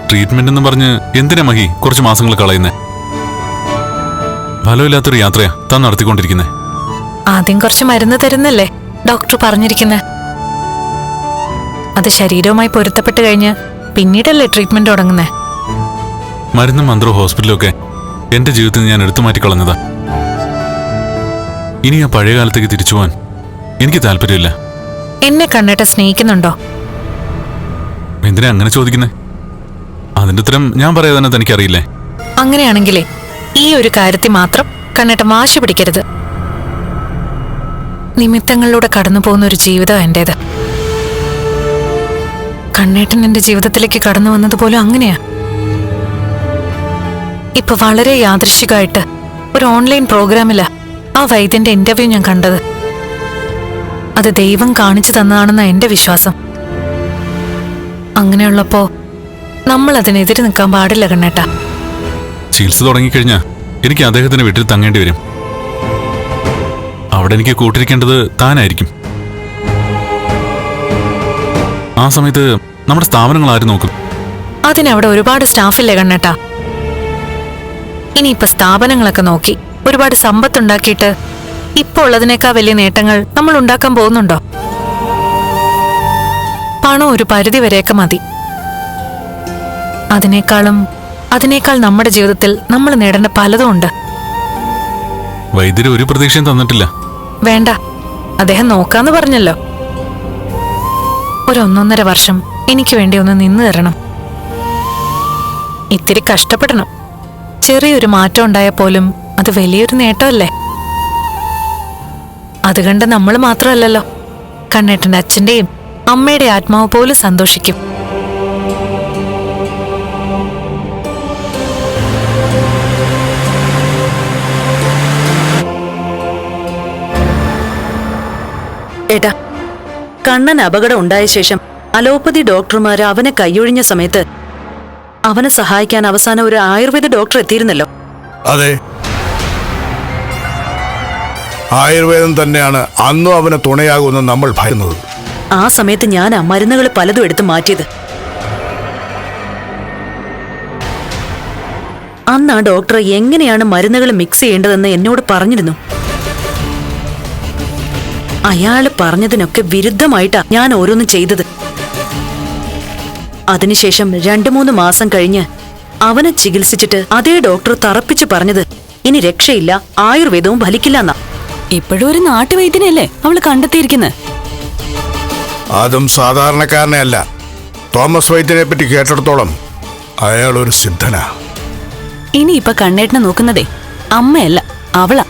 Treatment എന്ന് പറഞ്ഞ് എന്തിനാ മഹി കുറച്ച് മാസങ്ങൾ കളയുന്നേ? ഫലമില്ലാത്തൊരു യാത്രയാ താൻ നടത്തിക്കൊണ്ടിരിക്കുന്നേ. ആദ്യം കുറച്ച് മരുന്ന് തരുന്നല്ലേ ഡോക്ടർ പറഞ്ഞിരിക്കുന്നേ. അത് ശരീരവുമായി പൊരുത്തപ്പെട്ട് കഴിഞ്ഞ് പിന്നീടല്ലേ ട്രീറ്റ്മെന്റ് തുടങ്ങുന്നേ. മരുന്നും മന്ത്രവും ഹോസ്പിറ്റലും ഒക്കെ എന്റെ ജീവിതത്തിൽ ഞാൻ എടുത്തു മാറ്റിക്കളഞ്ഞതാ. ഇനി ആ പഴയ കാലത്തേക്ക് തിരിച്ചു പോവാൻ എനിക്ക് താല്പര്യമില്ല. എന്നെ കണ്ണേട്ട സ്നേഹിക്കുന്നുണ്ടോ? എന്തിനാ അങ്ങനെ ചോദിക്കുന്നേ? അതിന്റെ ഉത്തരം ഞാൻ പറയാതെ തന്നെ തനിക്കറിയില്ലേ? അങ്ങനെയാണെങ്കിലേ ഈ ഒരു കാര്യത്തിൽ മാത്രം കണ്ണേട്ട വാശി പിടിക്കരുത്. നിമിത്തങ്ങളിലൂടെ കടന്നു പോകുന്ന ഒരു ജീവിതം എന്റേത്. കണ്ണേട്ടൻ എന്റെ ജീവിതത്തിലേക്ക് കടന്നു വന്നതുപോലും അങ്ങനെയാ. ഇപ്പൊ വളരെ യാദൃശ്ചികമായിട്ട് ഒരു ഓൺലൈൻ പ്രോഗ്രാമിലാ ആ വൈദ്യന്റെ ഇന്റർവ്യൂ ഞാൻ കണ്ടത്. അത് ദൈവം കാണിച്ചു തന്നതാണെന്ന എന്റെ വിശ്വാസം. അങ്ങനെയുള്ളപ്പോ നമ്മൾ അതിനെതിരെ നിൽക്കാൻ പാടില്ല കണ്ണേട്ട. ചികിത്സ തുടങ്ങിക്കഴിഞ്ഞാ എനിക്ക് അദ്ദേഹത്തിന്റെ വീട്ടിൽ തങ്ങേണ്ടി വരും. അവിടെ എനിക്ക് കൂട്ടിരിക്കേണ്ടത് താനായിരിക്കും. ആ സമയത്ത് നമ്മുടെ സ്ഥാപനങ്ങൾ ആര് നോക്കും? അതിനവിടെ ഒരുപാട് സ്റ്റാഫില്ലേ കണ്ണേട്ട. ഇനിയിപ്പൊ സ്ഥാപനങ്ങളൊക്കെ നോക്കി ഒരുപാട് സമ്പത്തുണ്ടാക്കിയിട്ട് ഇപ്പൊ ഉള്ളതിനേക്കാൾ വലിയ നേട്ടങ്ങൾ നമ്മൾ ഉണ്ടാക്കാൻ പോകുന്നുണ്ടോ? പണം ഒരു പരിധി വരെയൊക്കെ മതി. അതിനേക്കാൾ നമ്മുടെ ജീവിതത്തിൽ നമ്മൾ നേടേണ്ട പലതും ഉണ്ട്. വൈദ്യര് ഒരു പ്രതീക്ഷയും തന്നിട്ടില്ല. വേണ്ട, അദ്ദേഹം നോക്കാന്ന് പറഞ്ഞല്ലോ. ഒരു 1.5 വർഷം എനിക്ക് വേണ്ടി ഒന്ന് നിന്ന് തരണം. ഇത്തിരി കഷ്ടപ്പെടണം. ചെറിയൊരു മാറ്റം ഉണ്ടായാൽ പോലും അത് വലിയൊരു നേട്ടമല്ലേ. അത് കണ്ട് നമ്മൾ മാത്രമല്ലല്ലോ, കണ്ണേട്ടന്റെ അച്ഛന്റെയും അമ്മയുടെ ആത്മാവ് പോലും സന്തോഷിക്കും. ഏട്ടാ, കണ്ണൻ അപകടം ഉണ്ടായ ശേഷം അലോപ്പതി ഡോക്ടർമാര് അവനെ കൈയൊഴിഞ്ഞ സമയത്ത് അവനെ സഹായിക്കാൻ അവസാനം ഒരു ആയുർവേദ ഡോക്ടർ എത്തിയിരുന്നല്ലോ. അതെ, ആയുർവേദം തന്നെയാണ് അന്നും അവന് തുണയാകുമെന്ന് നമ്മൾ ഭയന്നത്. ആ സമയത്ത് ഞാൻ ആ മരുന്നുകൾ പലതും എടുത്ത് മാറ്റിയത്. അന്ന് ആ ഡോക്ടർ എങ്ങനെയാണ് മരുന്നുകൾ മിക്സ് ചെയ്യേണ്ടതെന്ന് എന്നോട് പറഞ്ഞിരുന്നു. അയാള് പറഞ്ഞതിനൊക്കെ വിരുദ്ധമായിട്ടാ ഞാൻ ഓരോന്നും ചെയ്തത്. അതിനുശേഷം 2-3 മാസം കഴിഞ്ഞ് അവനെ ചികിത്സിച്ചിട്ട് അതേ ഡോക്ടർ തറപ്പിച്ചു പറഞ്ഞത് ഇനി രക്ഷയില്ല, ആയുർവേദവും ഫലിക്കില്ലെന്നാ. ഇപ്പോഴും ഒരു നാട്ടുവൈദ്യനല്ലേ അവള് കണ്ടെത്തിയിരിക്കുന്നത്. അതും സാധാരണക്കാരനെ അല്ല. തോമസ് വൈദ്യനെ പറ്റി കേട്ടിടത്തോളം അയാൾ ഒരു സിദ്ധനാ. ഇനി ഇപ്പൊ കണ്ണേട്ടനെ നോക്കുന്നതേ അമ്മയല്ല, അവളാ.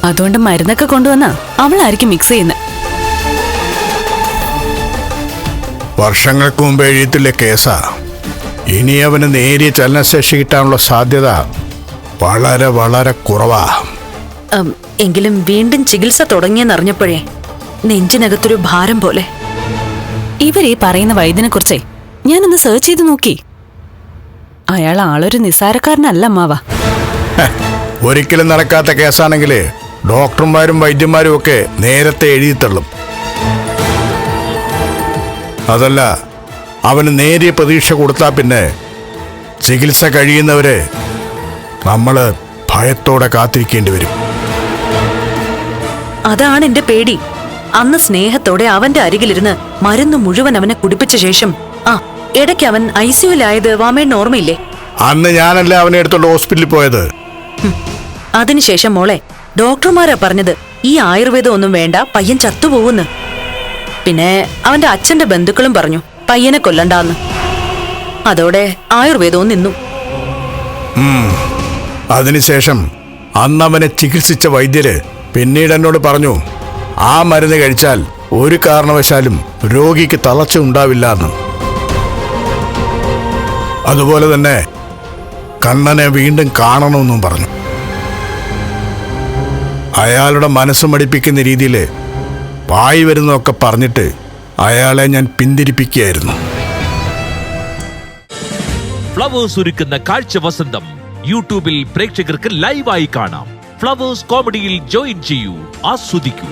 അതുകൊണ്ട് മരുന്നൊക്കെ കൊണ്ടുവന്നാ അവളായിരിക്കും മിക്സ് ചെയ്യുന്നത്. വർഷങ്ങൾക്ക് മുമ്പ് എഴുതിയിട്ടില്ല കേസാ. ഇനി അവന് നേരിയ ചലനശേഷി കിട്ടാനുള്ള സാധ്യത വളരെ വളരെ കുറവാ. എങ്കിലും വീണ്ടും ചികിത്സ തുടങ്ങിയെന്നറിഞ്ഞപ്പോഴേ നെഞ്ചിനകത്തൊരു ഭാരം പോലെ. ഇവരീ പറയുന്ന വൈദ്യനെ കുറിച്ചേ ഞാനൊന്ന് സെർച്ച് ചെയ്ത് നോക്കി. അയാൾ ആളൊരു നിസ്സാരക്കാരനല്ല അമ്മാവ. ഒരിക്കലും നടക്കാത്ത കേസാണെങ്കിൽ ഡോക്ടർമാരും വൈദ്യന്മാരും ഒക്കെ നേരത്തെ എഴുതിത്തള്ളും. അതല്ല, അവന് നേരിയ പ്രതീക്ഷ കൊടുത്താൽ പിന്നെ ചികിത്സ കഴിയുന്നവരെ നമ്മള് ഭയത്തോടെ കാത്തിരിക്കേണ്ടി വരും. അതാണ് എന്റെ പേടി. അന്ന് സ്നേഹത്തോടെ അവന്റെ അരികിലിരുന്ന് മരുന്ന് മുഴുവൻ അവനെ കുടിപ്പിച്ച ശേഷം ഇടയ്ക്ക് അവൻ ICUലായത് വാമേണ്ണ ഓർമ്മയില്ലേ? അന്ന് ഞാനല്ല അവനെ എടുത്തോണ്ട് ഹോസ്പിറ്റലിൽ പോയത്. അതിനുശേഷം മോളെ ഡോക്ടർമാരാ പറഞ്ഞത് ഈ ആയുർവേദം ഒന്നും വേണ്ട, പയ്യൻ ചത്തുപോകുന്നു. പിന്നെ അവന്റെ അച്ഛന്റെ ബന്ധുക്കളും പറഞ്ഞു പയ്യനെ കൊല്ലണ്ടാന്ന്. അതോടെ ആയുർവേദവും നിന്നു. അതിനുശേഷം അന്ന് അവനെ ചികിത്സിച്ച വൈദ്യര് പിന്നീട് എന്നോട് പറഞ്ഞു ആ മരുന്ന് കഴിച്ചാൽ ഒരു കാരണവശാലും രോഗിക്ക് തളർച്ച ഉണ്ടാവില്ല എന്ന്. അതുപോലെ തന്നെ കണ്ണനെ വീണ്ടും കാണണമെന്നും പറഞ്ഞു. അയാളുടെ മനസ്സ് മടിപ്പിക്കുന്ന രീതിയിൽ വായി വരുന്നതൊക്കെ പറഞ്ഞിട്ട് അയാളെ ഞാൻ പിന്തിരിപ്പിക്കുകയായിരുന്നു. ഫ്ലവേഴ്സ് ഒരുക്കുന്ന കാഴ്ച വസന്തം യൂട്യൂബിൽ പ്രേക്ഷകർക്ക് ലൈവായി കാണാം. ഫ്ലവേഴ്സ് കോമഡിയിൽ ജോയിൻ ചെയ്യൂ, ആസ്വദിക്കൂ.